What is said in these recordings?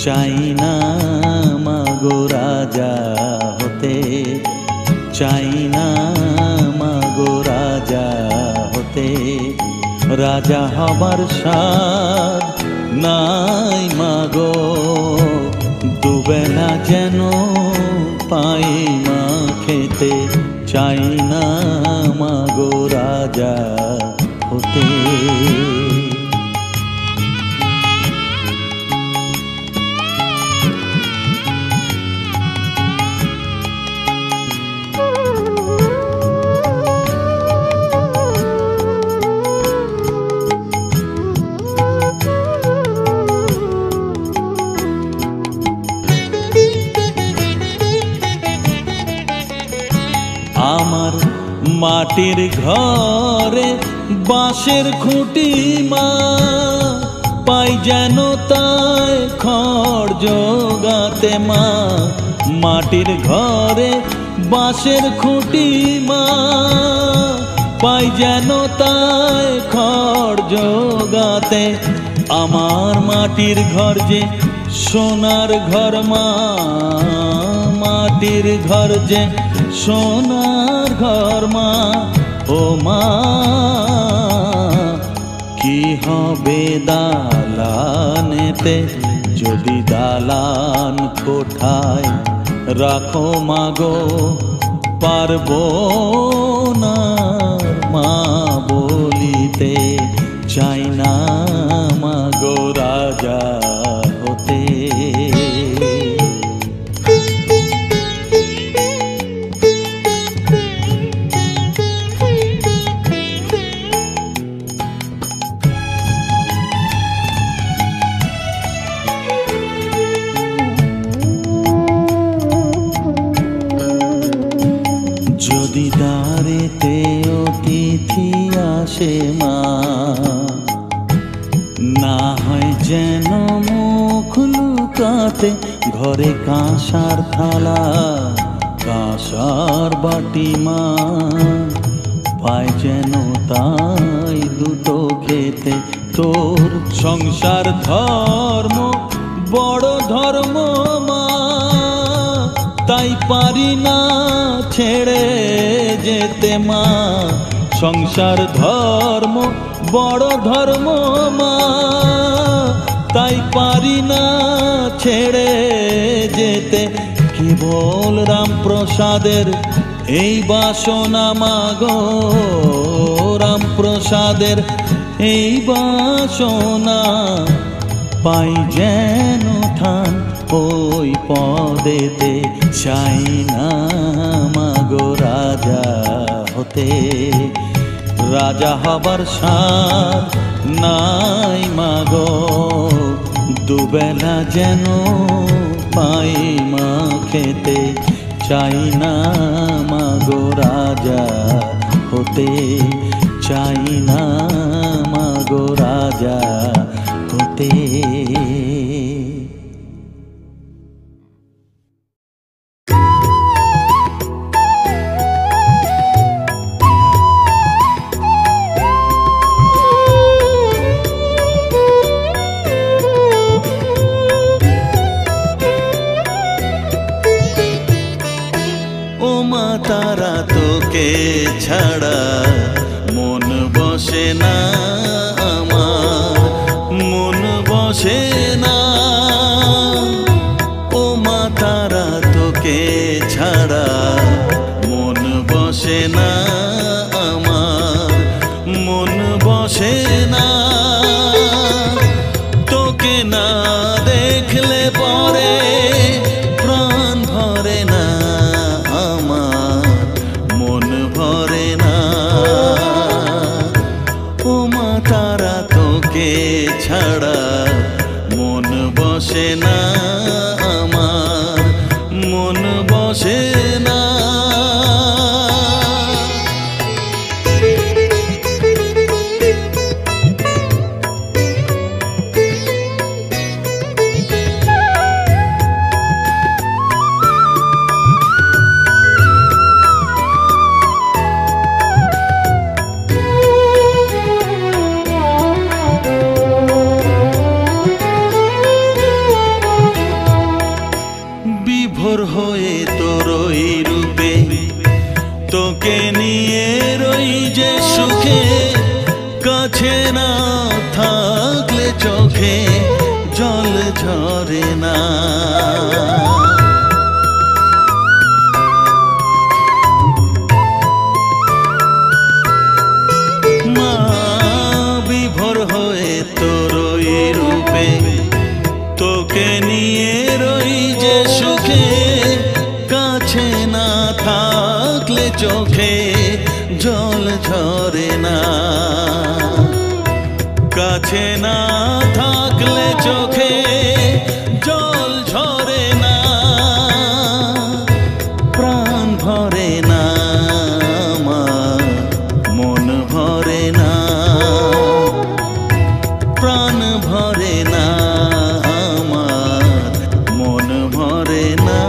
চাই না মাগো রাজা হতে, চাই না মাগো রাজা হতে। রাজা হবার স্বাদ নাই মাগো, দুবেলা যেন পাই মা খেতে। চাই না মাগো রাজা হতে। আমার মাটির ঘরে বাঁশের খুঁটি মা, পাই যেন তাই খড় জোগাতে মা। মাটির ঘরে বাঁশের খুঁটি মা, পাই যেন তাই খড় জোগাতে। আমার মাটির ঘর যে সোনার ঘর মা, মাটির ঘর যে সোনার ঘর মা। ও মা কি হবে দালানেতে, যদি দালান কোঠায় রাখো মাগো, পারবো না মা বলিতে। চাই না মাগো রাজা হতে। যদি দ্বারেতে অতিথি আসে মা, না হয় যেন মুখ লুকাতে। ঘরে কাঁসার থালা কাঁসার বাটি মা, পায় যেন তাই দুটো খেতে। তোর সংসার ধর্ম বড় ধর্ম মা, তাই পারি না ছেড়ে যেতে মা। সংসার ধর্ম বড় ধর্ম মা, তাই পারি না ছেড়ে যেতে। কেবল রামপ্রসাদের এই বাসনা মাগো, রামপ্রসাদের এই বাসনা। পাই যেন ঠান ওই পদেতে। চাই না মাগো রাজা হতে, রাজা হবার স্বাদ নাই মাগো, দুবেলা যেন পাই মা খেতে। চাই না মাগো রাজা হতে, চাই না মাগো রাজা হতে। তারা তোকে ছাড়া মন বসে না আমার, মন বসে না। ও মা তারা তোকে ছাড়া মন বসে না আমার, মন বসে না। তোকে না দেখলে পরে প্রাণ ভরে না, মন ভরে না। ও মা তারা তোকে ছাড়া মন বসে না আমার, মন বসে না। জল ঝরে না। মা বিভোর হয়ে তোর ওই রূপে, তোকে নিয়ে রই যে সুখে, কাছে না থাকলে চোখে জল ঝরে না। কাছে না থাকলে চোখে জল ঝরে না। প্রাণ ভরে না আমার, মন ভরে না। প্রাণ ভরে না আমার, মন ভরে না।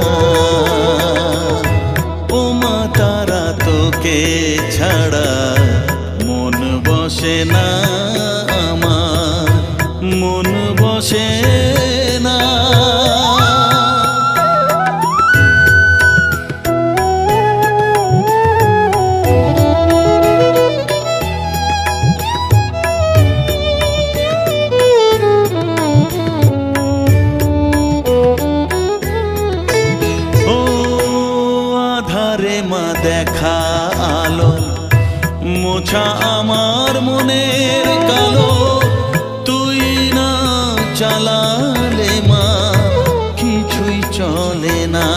ও মা তারা তোকে ছাড়া মন বসে না আমার, মন বসে না। ও আধারে মা দেখা আলো, মোছা আমার মনের কালো। তুই না চালালে মা কিছুই চলে না।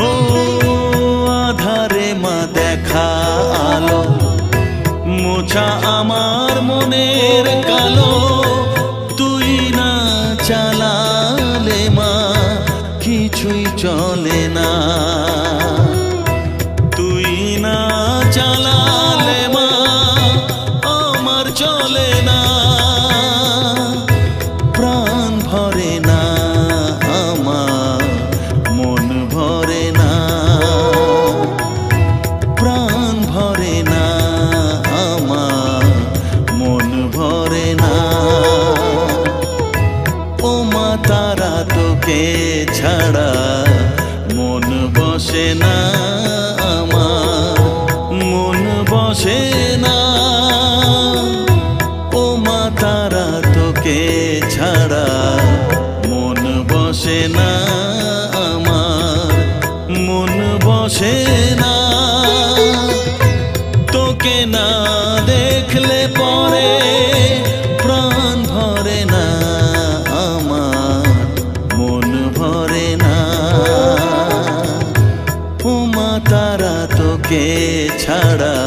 ও আধারে মা দেখা আলো, মোছা আমার মনের কালো। তুই না চালালে মা কিছুই চলে না। তুই না চালালে মা আমার চলে না। প্রাণ ভরে না আমার, মন ভরে না। প্রাণ ভরে না আমার, মন ভরে না। ও মা তারা তোকে ছাড়া মন বসে না আমার, মন বসে না। ও মা তারা তোকে ছাড়া মন বসে না আমার, মন বসে না। তোকে না দেখলে পরে প্রাণ ভরে না আমার, মন ভরে না। ও মা তারা তোকে ছাড়া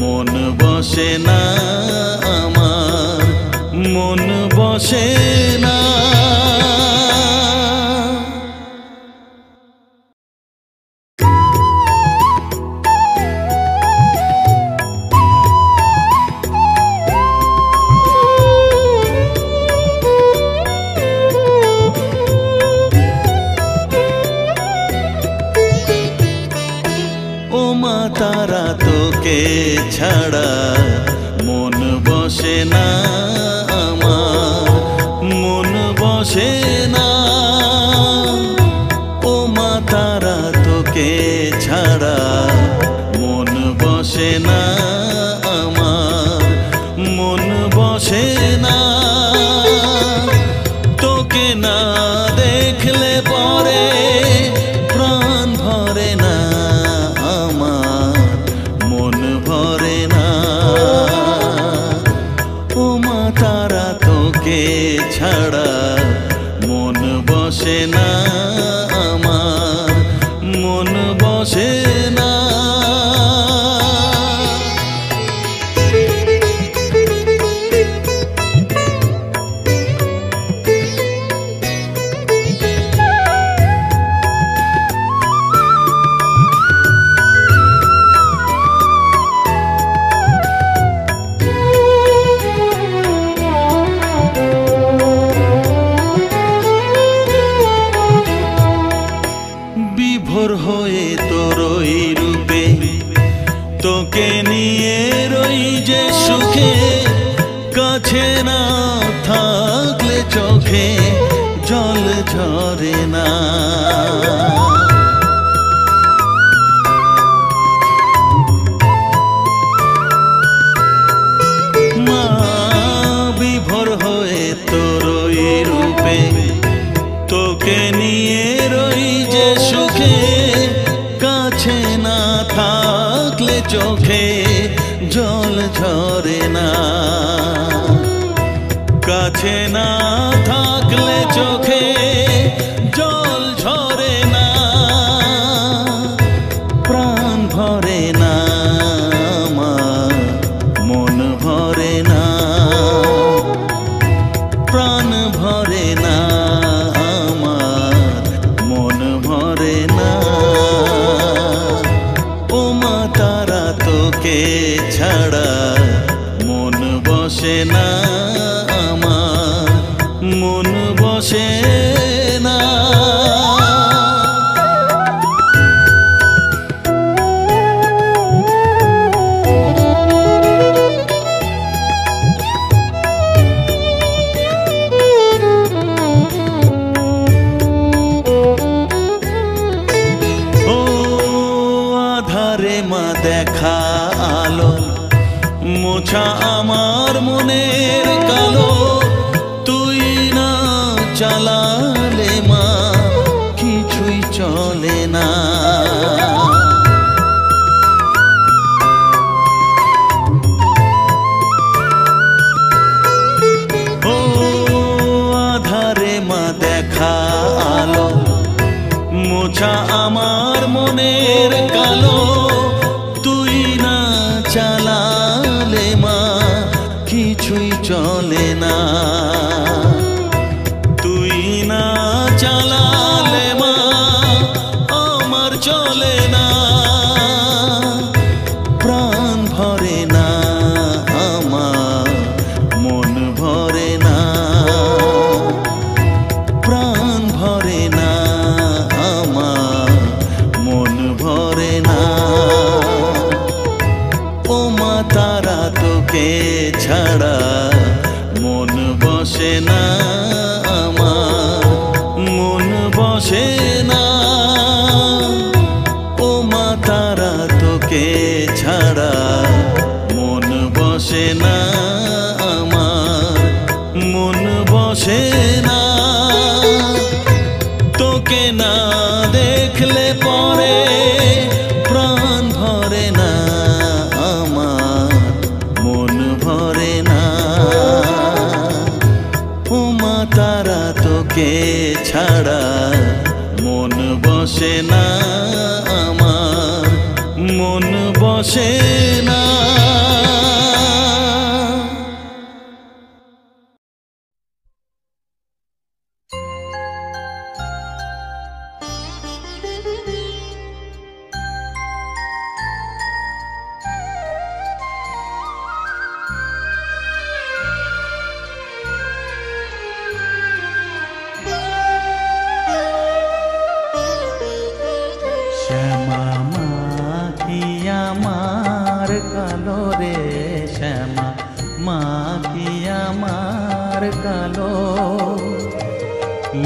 মন বসে না আমার, মন বসে না। ও মা তারা তোকে ছাড়া মন বসে না আমার, মন বসে না। ও মা তারা তোকে ছাড়া মন বসে না আমার, মন বসে না। তোকে না দেখলে পরে প্রাণ ভরে না আমার, মন ভরে না। ও মা তারা তোকে ছাড়া মন বসে না আমার, মন বসে না। বিভোর হয়ে তোর ওই রূপে, তোকে নিয়ে রই যে সুখে, কাছে না থাকলে চোখে জল ঝরে না। চোখে জল ঝরে না, কাছে না থাকলে চোখে জল ঝরে না, প্রাণ ভরে না আমার, মন ভরে না, প্রাণ ভরে না আমার, মন ভরে না। ও মা তারা তোকে ছাড়া মন বসে না আমার, মন বসে না। দেখা আলো মোছা আমার মনের কালো, তুই না চালালে মা কিছুই চলে না। ও আধারে মা দেখা আলো মোছা আমার মনের কালো, তুই না চালালে মা কিছুই চলে না, তুই না চালালে মা আমার চলে না, প্রাণ ভরে না আমার, মন ভরে না, প্রাণ ভরে না আমার, মন ভরে না। ও মা তারা তোকে ছাড়া মন বসে না আমার, মন বসে না। ও মা তারা তোকে ছাড়া মন বসে না আমার, মন বসে না। তোকে না দেখলে পরে প্রাণ ভরে না আমার, মন ভরে না। ও মা তারা তোকে ছাড়া মন বসে না আমার, মন বসে না। শ্যামা মা কি আমার কালো রে, শ্যামা মা কি আমার কালো,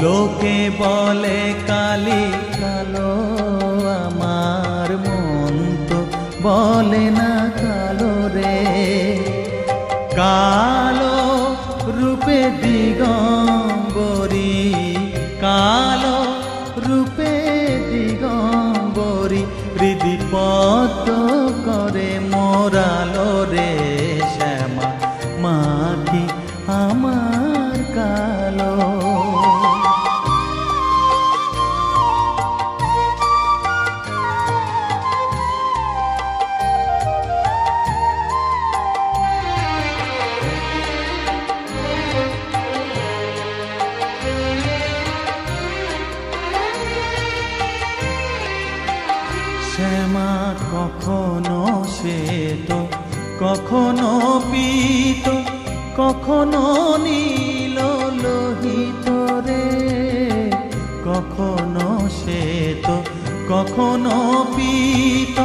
লোকে বলে কালি কালো, আমার মন তো বলে না কালো রে। কালো রূপে দিগম্বরী, কালো রূপে দিগম্বরী, হৃদি পদ্ম করে মোরালো রে, শ্যামা মা কি আমার কালো। শ্যামা কখনো শ্বেত, কখনো পীত, কখনো নীল লোহিত রে, কখনো শ্বেত, কখনো পীত,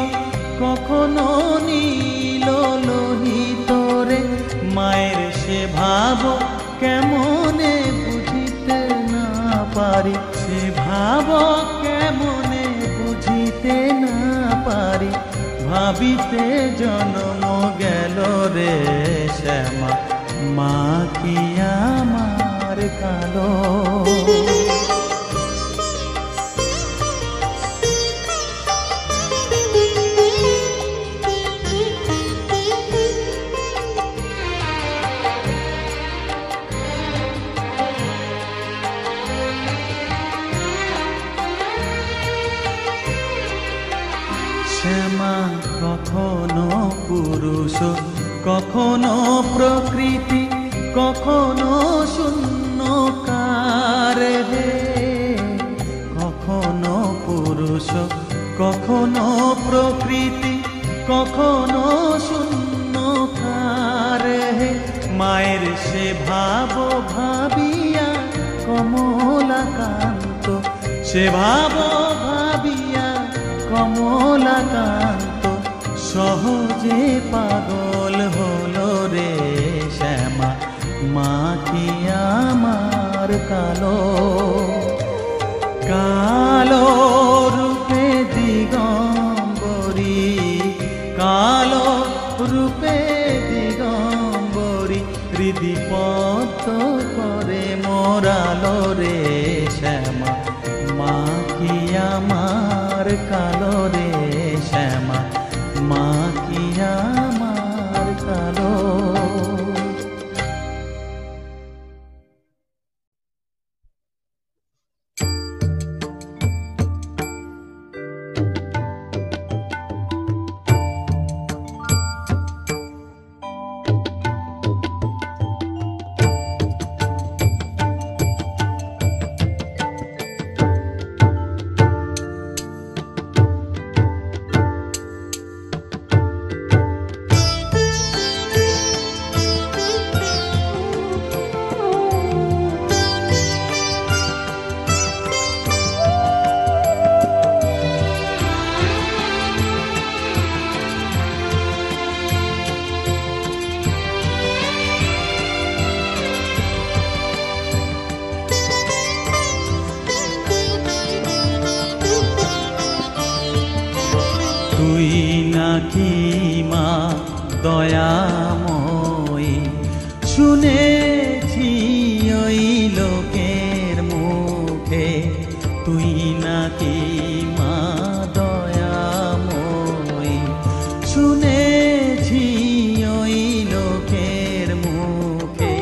কখনো নীল লোহিত রে। মায়ের সে ভাব কেমনে বুঝিতে না পারি, সে ভাব কেমনে বুঝিতে না পারি, ভাবিতে জন্ম গেল রে, শ্যামা মা কি আমার কালো। কখনো পুরুষ, কখনো প্রকৃতি, কখনো শূন্যকার হে। কখনো পুরুষ, কখনো প্রকৃতি, কখনো শূন্যকার হে। মায়ের সে ভাব ভাবিয়া কমলাকান্ত, সে ভাব ভাবিয়া কমলাকান্ত সহজে পাগল হলো রে শ্যামা। মা কি আমার কালো, কালো রূপে দিগম্বরী, কালো রূপে দিগম্বরী হৃদি পদ্ম করে মোরালো রে শ্যামা। মা কি আমার কালো রে শ্যামা, মা কি আমার কালো। তুই নাকি মা দয়াময়ী, শুনেছি ওই লোকের মুখে। তুই নাকি মা দয়াময়ী, শুনেছি ওই লোকের মুখে।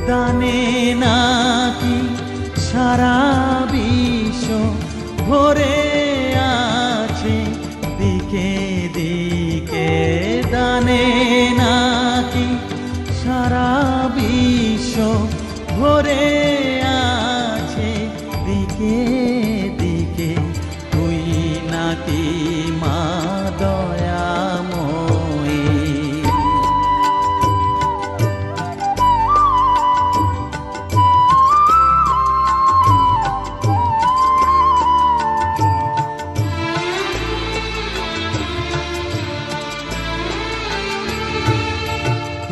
দানে নাকি সারা বিশ্ব ভরে আছে দিকে দিকে। দানে নাকি সারা বিশ্ব ভরে আছে দিকে দিকে। তুই নাকি মা দয়াময়ী।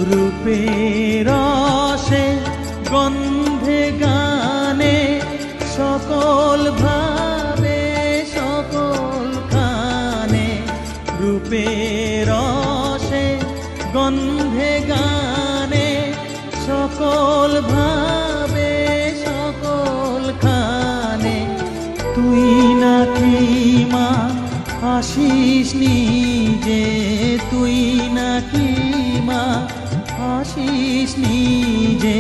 রূপের রসে গন্ধে গানে সকল ভাবে সকল খানে। রূপের রসে গন্ধে গানে সকল ভাবে সকল খানে। তুই নাকি মা আসিস নিজে, তুই নাকি মা আসিস নিজে।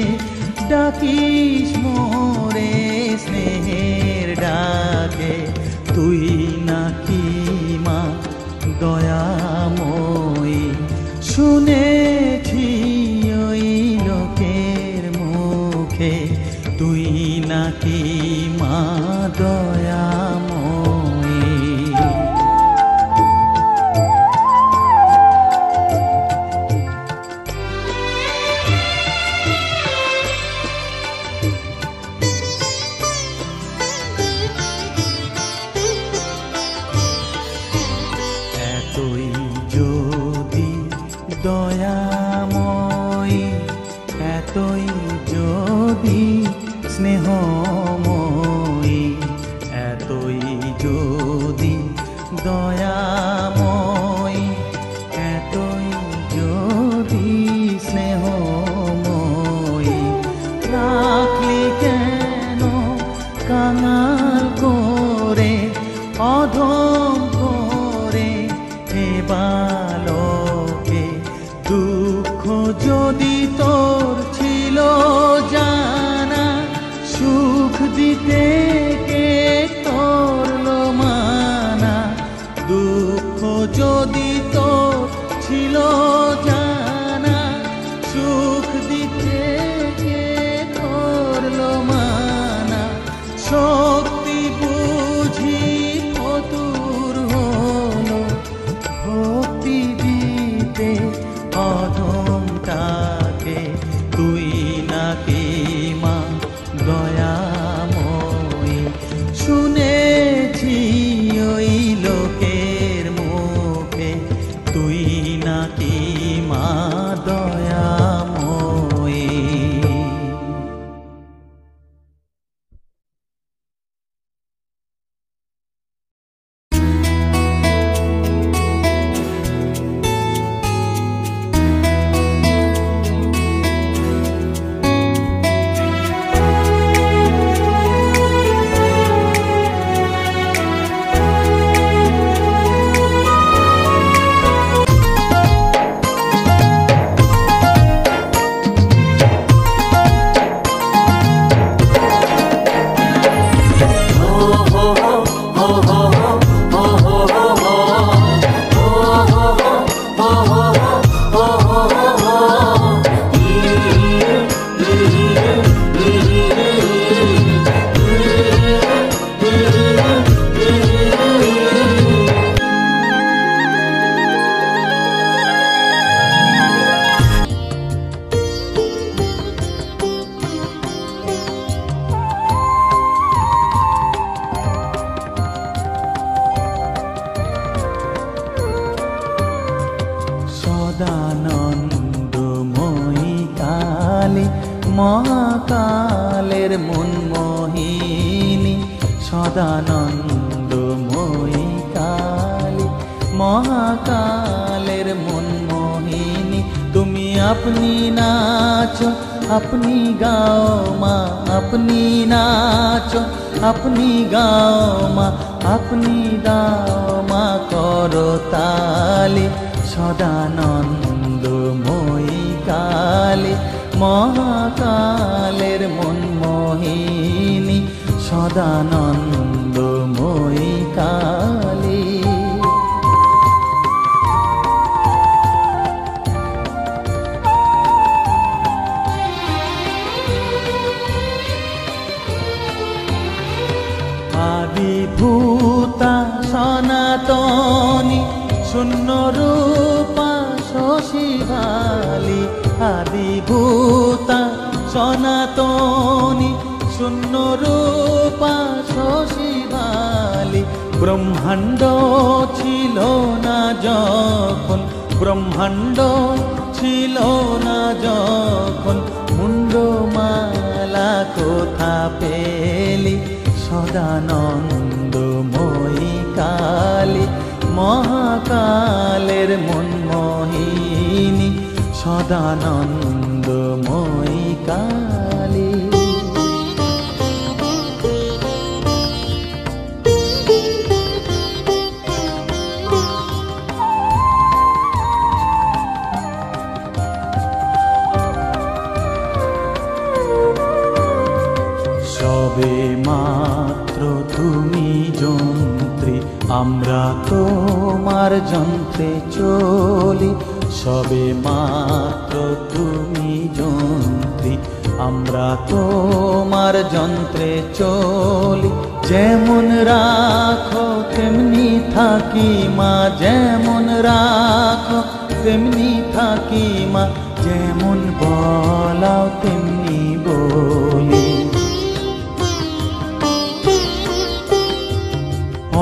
ডাকিস মোরে স্নেহের ডাকে। তুই নাকি মা দয়াময়ী, শুনেছি ওই লোকের মুখে। তুই নাকি মা দয়াময়ী। এতই যদি দয়াময়ী, এতই যদি স্নেহময়ী, এতই যদি দয়াময়ী, এতই যদি স্নেহময়ী। রাখলি কেন কাঙাল করে অধম করে হে বালকে। দুঃখ যদি তোর ছিল জানা, সুখ দিতে কে করলো মানা। দুঃখ যদি তোর সদানন্দময়ী কালী মহাকালের মনমোহিনী সদানন্দময়ী কালী মহাকালের মনমোহিনী তুমি আপনি নাচো अपनी गाओ माँ अपनी नाचो अपनी गाओ माँ अपनी दाओ माँ करो ताली सदानंदमयी काली महाकालेर मनमोहिनी सदानंदमयी काली आदिभूता सनातनी शून्य रूपा शशिवाली आदिभूता सनातनी शून्य रूपा शशिवाली ब्रह्मांड छिलो ना जखन ब्रह्मांड छिलो ना जखन मुंडमाला कोथा पेली सदानंदमयी काली महाकालेर मनमोहिनी सदानंदमयी काली सबे मात्र तुमी যন্ত্রী আমরা তোমার যন্ত্রে চলি सबे मात्र तुमी যন্ত্রী আমরা তোমার যন্ত্রে চলি যেমন রাখো তেমনি থাকি মা যেমন রাখো তেমনি থাকি মা যেমন বলাও তেমনি বলি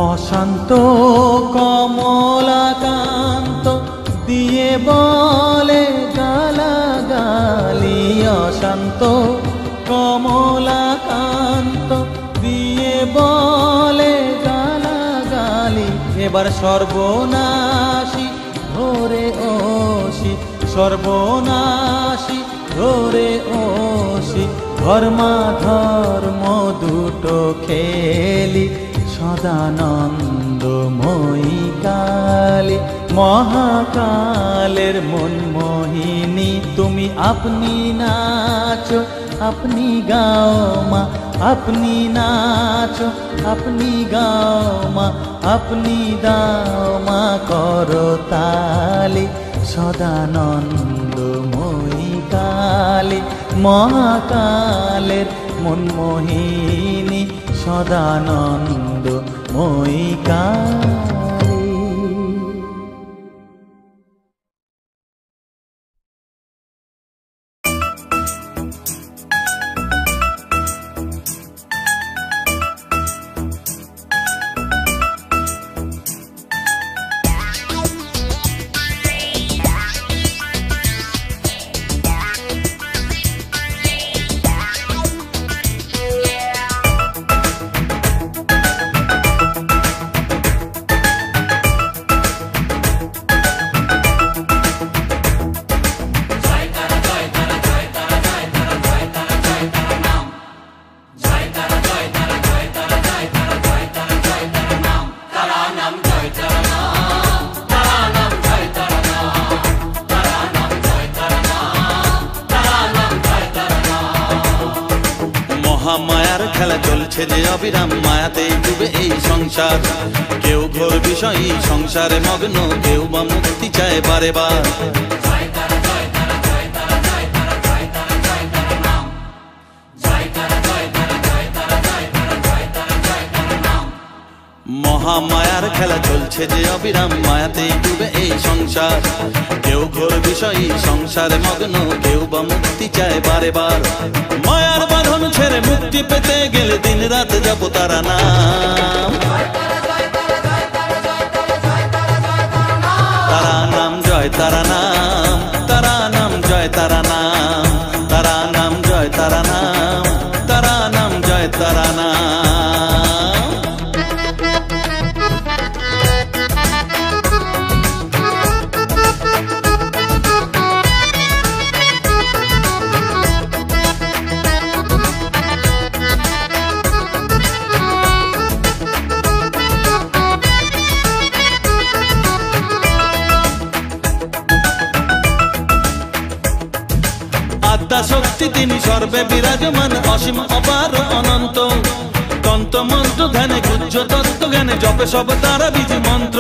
অশান্ত কমলাকান্ত দিয়ে বলে গালাগালি অশান্ত কমলাকান্ত দিয়ে বলে গালাগালি এবার সর্বনাশী ধরে ওসি সর্বনাশী ধরে ওসি ধর্মাধর্ম দুটো খেলি सदानंदमयी काली महाकालेर मनमोहिनी तुमी अपनी नाचो अपनी गाओ माँ अपनी नाचो अपनी गाओ माँ अपनी दाओ माँ करो ताली सदानंदमयी काली महाकालेर मनमोहिनी सदानंदमयी काली মায়ার খেলা চলছে যে অবিরাম মায়াতেই ডুবে এই সংসার কেউ ঘোর বিষয়ী সংসারে মগ্ন কেউ বা মুক্তি চায় বারে বার মহামায়ার খেলা চলছে যে অবিরাম মায়াতেই ডুবে এই সংসার কেউ ঘোর বিষয়ী সংসারে মগ্ন কেউ বা মুক্তি চায় বারে বার মায়ার বাঁধন ছেড়ে মুক্তি পেতে গেলে দিন রাত জপ তারা নাম তারা নাম জয় তারা নাম আত্মা শক্তি তিনি সর্বে বিরাজমান, অসীম অপার অনন্ত। তন্ত্র মন্ত্র ধ্যানে গুহ্য তত্ত্ব জ্ঞানে জপে সব তারা বীজ মন্ত্র।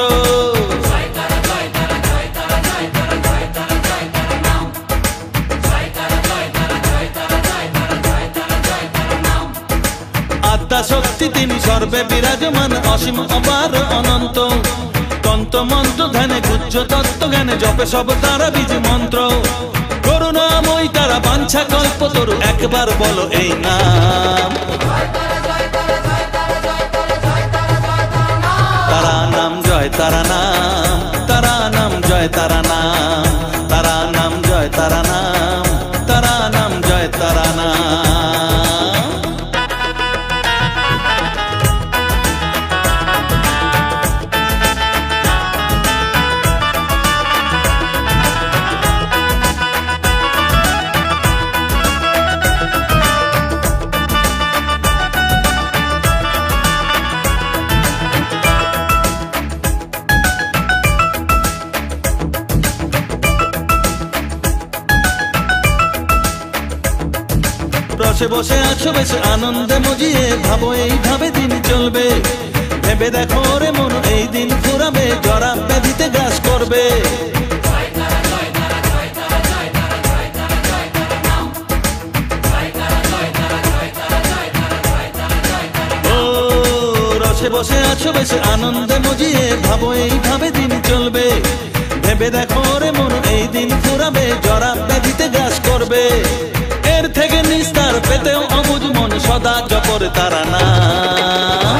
আত্মা শক্তি তিনি সর্বে বিরাজমান, অসীম অপার অনন্ত। তন্ত্র মন্ত্র ধ্যানে গুহ্য তত্ত্ব জ্ঞানে জপে সব তারা বীজ মন্ত্র। করুণাময়ী তারা বাঞ্ছা কল্পতরু, একবার বলো এই নাম। তারা নাম জয় তারা নাম, তারা নাম জয় তারা নাম, তারা নাম জয় তারা নাম, তারা নাম জয় তারা নাম। রসে বসে আছো বেশ আনন্দে মজিয়ে, ভাবো এইভাবে দিন চলবে। ভেবে দেখো রে মন এই দিন ফুরাবে, জরা ব্যাধিতে গ্রাস করবে। ও রসে বসে আছো বেশ আনন্দে মজিয়ে, ভাবো এইভাবে দিন চলবে। ভেবে দেখো রে মন এই দিন ফুরাবে, জরা ব্যাধিতে গ্রাস করবে। এর থেকে নিস্তার পেতেও অবুঝ মন সদা জপর তারা নাম।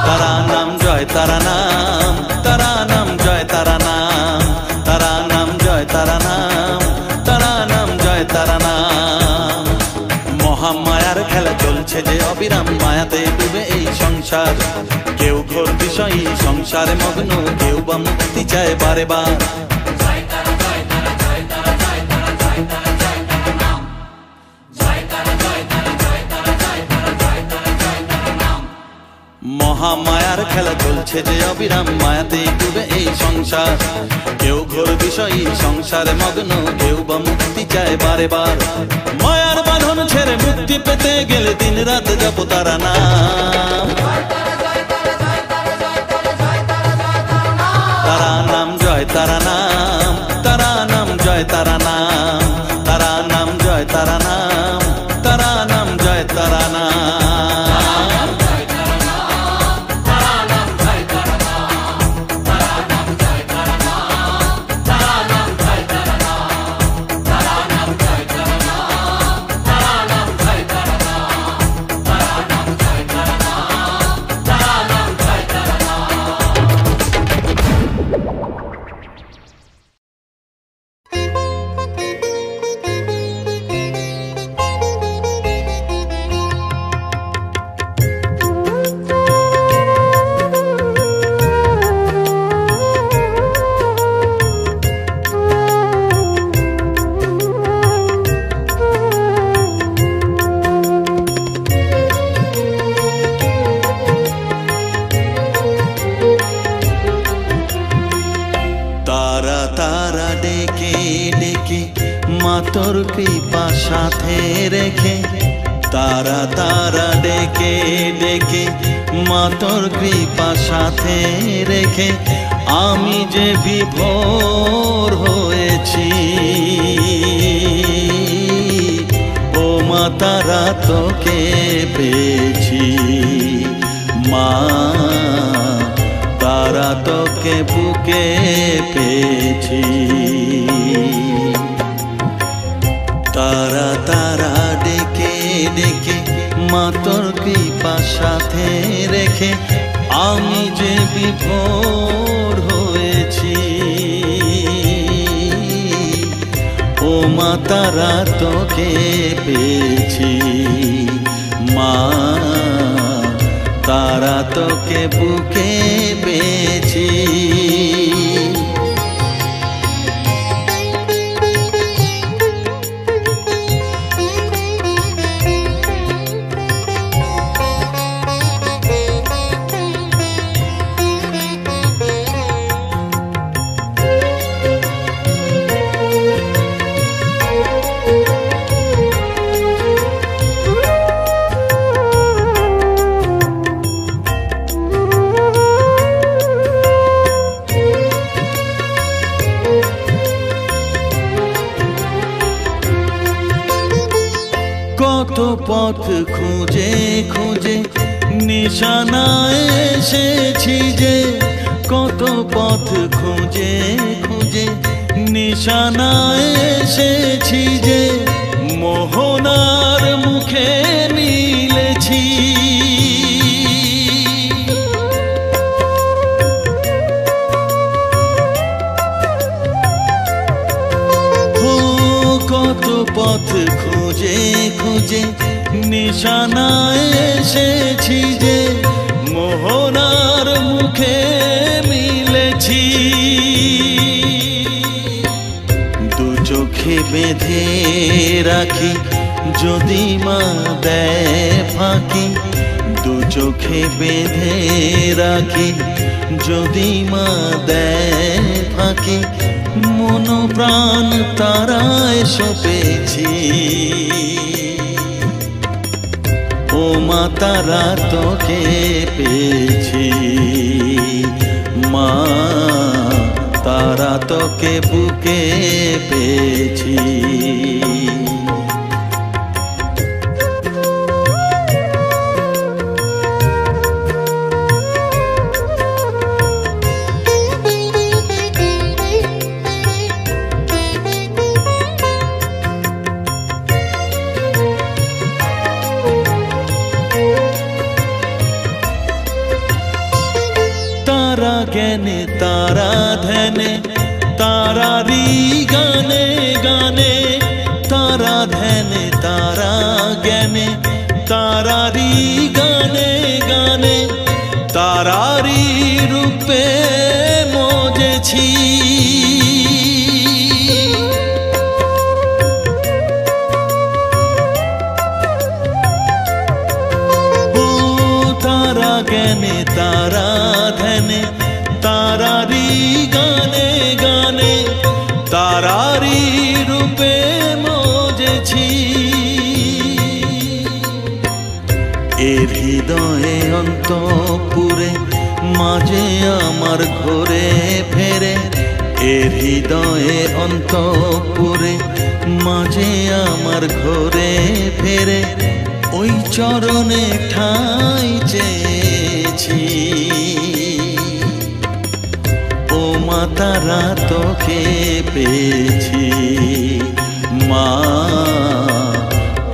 তারা নাম জয় তারা নাম, তারা নাম জয় তারা নাম, তারা নাম জয় তারা নাম, তারা নাম জয় তারা নাম। মহামায়ার খেলা চলছে যে অবিরাম, মায়াতে ডুবে এই সংসার। কেউ ঘোর বিষয়ী সংসারে মগ্ন, কেউ বা মুক্তি চায় বারে বার। মহামায়ার খেলা চলছে যে অবিরাম, মায়াতে ডুবে এই সংসার। কেউ ঘোর বিষয়ী সংসারে মগ্ন, কেউ বা মুক্তি চায় বারে বার। মায়ার বাঁধন ছেড়ে মুক্তি পেতে গেলে দিন রাত জপ তারা নাম। তারা নাম জয় তারা নাম, তারা নাম জয় তারা নাম, তারা নাম জয় তারা নাম, তারা নাম জয় তারা নাম। তোর কৃপা সাথে রেখে, তারা তারা ডেকে ডেকে মা তোর কৃপা সাথে রেখে, আমি যে বিভোর হয়েছি। ও মা তারা তোকে পেয়েছি, মা তারা তোকে বুকে পেয়েছি। তারা তারা ডেকে ডেকে মা তোর কৃপা সাথে রেখে, আমি যে বিভোর হয়েছি। ও মা তারা তোকে পেয়েছি, মা তারা তোকে বুকে পেয়েছি। পথ খুঁজে খুঁজে নিশানায় এসেছি যে, কত পথ খুঁজে খুঁজে নিশানায় এসেছি যে, মোহনার মুখে মিলেছি। কত পথ খুঁজে খুঁজে নিশানায় এসেছি যে, মোহনার মুখে মিলেছি। দু চোখে বেঁধে রাখি যদি মা দেয় ফাঁকি, দু চোখে বেঁধে রাখি যদি মা দেয় ফাঁকি, মন প্রাণ তারায় সপেছি। ও মা তারা তোকে পেয়েছি, মা তারা তোকে বুকে পেয়েছি। तारा ज्ञाने तारा ध्याने तारारी गाने गाने, तारा ध्याने तारा ज्ञाने तारारी गाने गाने, तारारी रूपे मोजेছি। तारा ज्ञाने तारा ध्याने तारारी गाने गाने, तारारी रूपे मोजेছি। এর হৃদয়ে অন্তপুরে মাঝে আমার ঘরে ফেরে, এর হৃদয়ে অন্তপুরে মাঝে আমার ঘরে ফেরে, ওই চরণে ঠাঁই চেয়েছি। ও মা তারা তোকে পেয়েছি, মা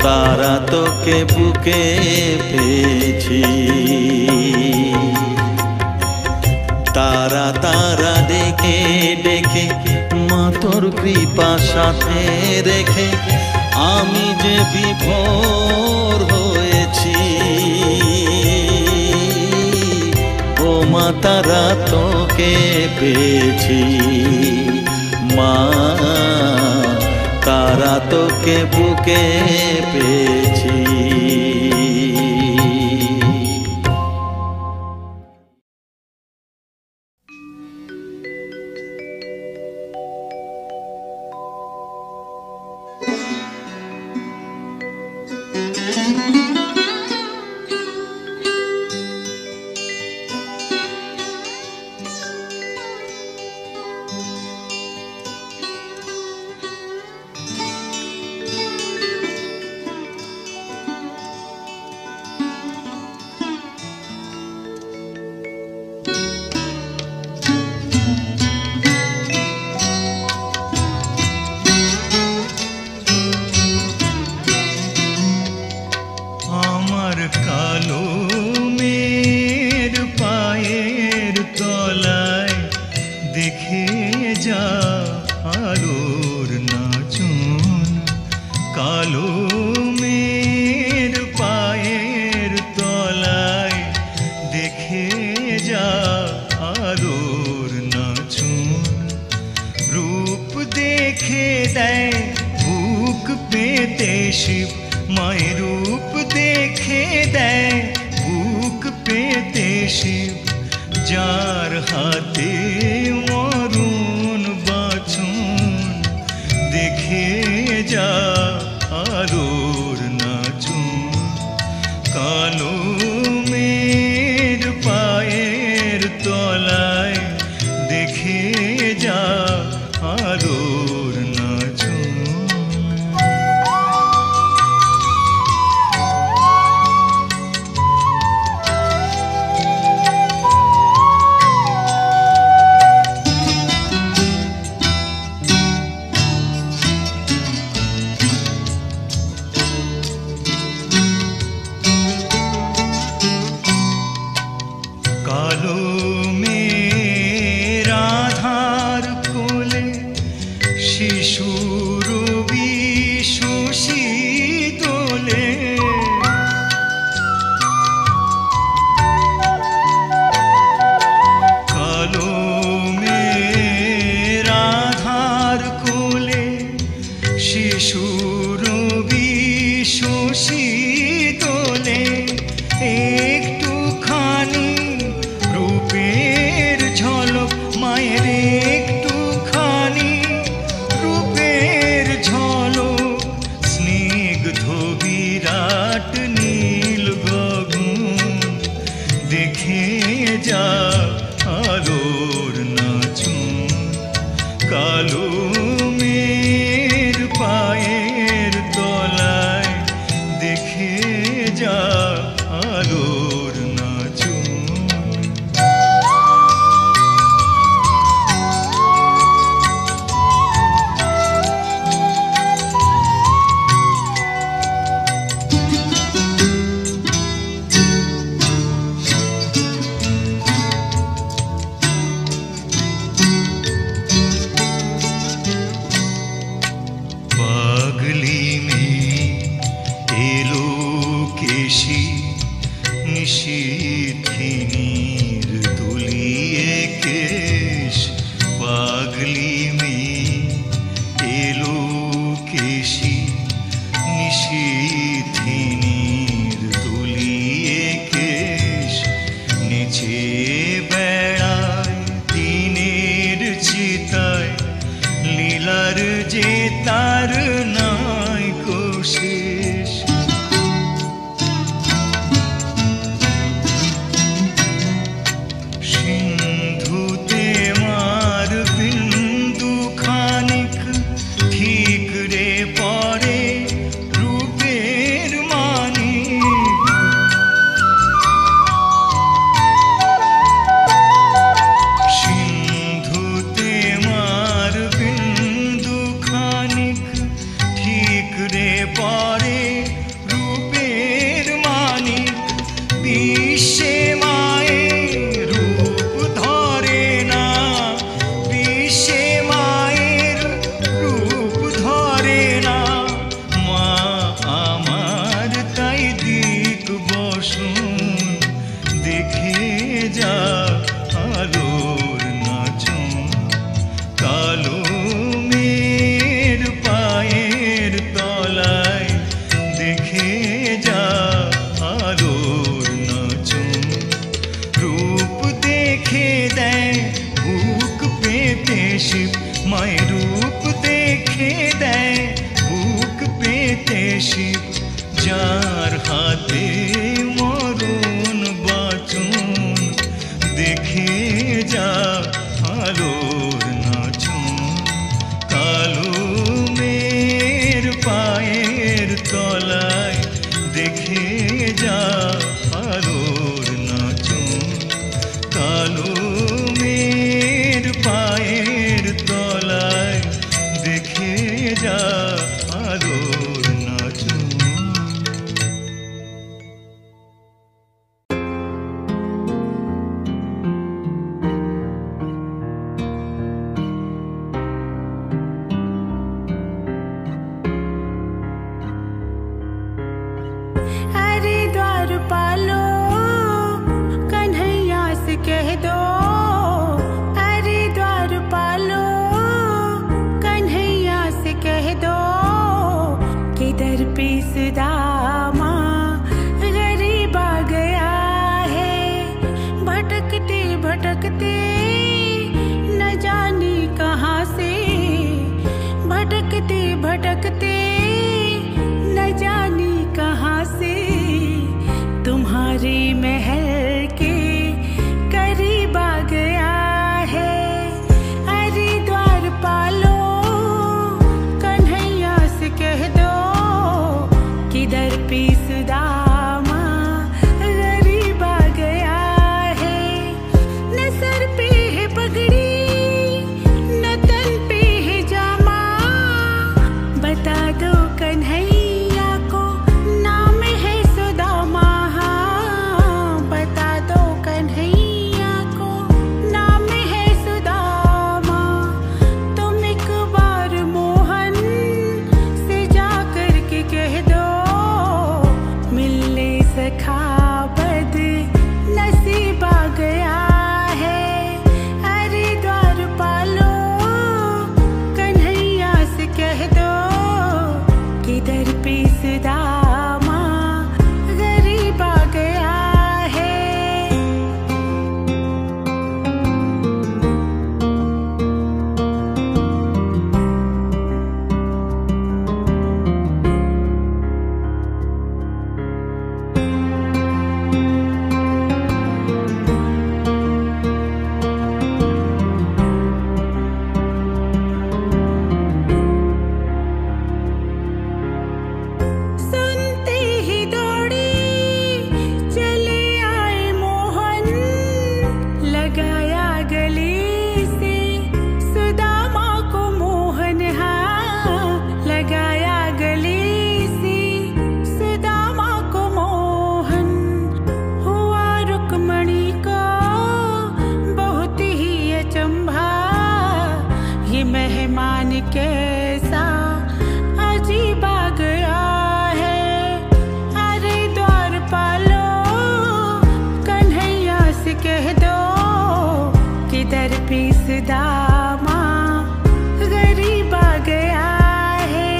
তারা তোকে বুকে পেয়েছি। তারা তারা ডেকে ডেকে মা তোর কৃপা সাথে রেখে, আমি যে বিভোর হয়েছি। ও মা তারা তোকে পেয়েছি, মা তারা তোকে বুকে পেয়েছি। আলোর নাচন কালো মের পায়ের তলায় দেখে যা আলোর নাচন। পাগলি মেয়ে এলো কেশি নিশীথিনীর দুলিয়ে কেশ। পাগলি মেয়ে এলো কেশি নিশীথিনীর দুলিয়ে কেশ। নেচে বেড়ায় দিনের চিতায় লীলার যে তার নাই কোশেষ। সিন্ধুতে মার বিন্দু খানিক ঠিক রে পরে রূপের মানিক। সিন্ধুতে মার বিন্দু খানিক ঠিক রে পরে রূপের মানিক। বিশ্বে মায়ের রূপ ধরে না, বিশ্বে মায়ের রূপ ধরে না। মা আমার তাই দিক বসন দেখে যা আলোর নাচন কালো মের পায়ের তলায় দেখে যা আলোর নাচন। রূপ দেখে দেয় বুক পেতে শিব, মায়ের রূপ দেখে দেয় বুক পেতে শিব। যার হাতে মরণ বাচন দেখে যা আলোর নাচন কালো মের পায়ের তলায় দেখে যা আলোর নাচন কালো মের পায়ের তলায় দেখে যা আলোর নাচন। मेहमान कैसा अजीब आ गया है। अरे द्वार पालो कन्हैया से कह दो किधर पीस दामा गरीब आ गया है।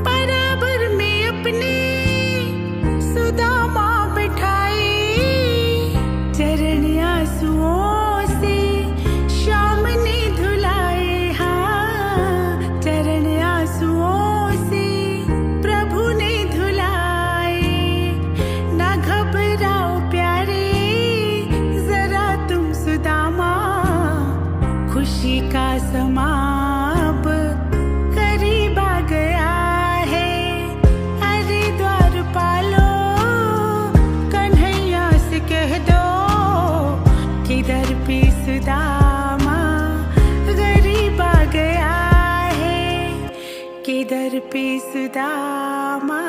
बराबर में अपने सुदामा बिठाए, चरण आंसुओं से शाम ने धुलाए। हाँ, चरण आंसुओं से प्रभु ने धुलाए। ना घबराओ प्यारे जरा तुम सुदामा, खुशी का समा अब करीब आ गया है। अरे द्वार पालो कन्हैया से कह दो किधर पीस दामा गरीब आ गया है। किधर पीस दामा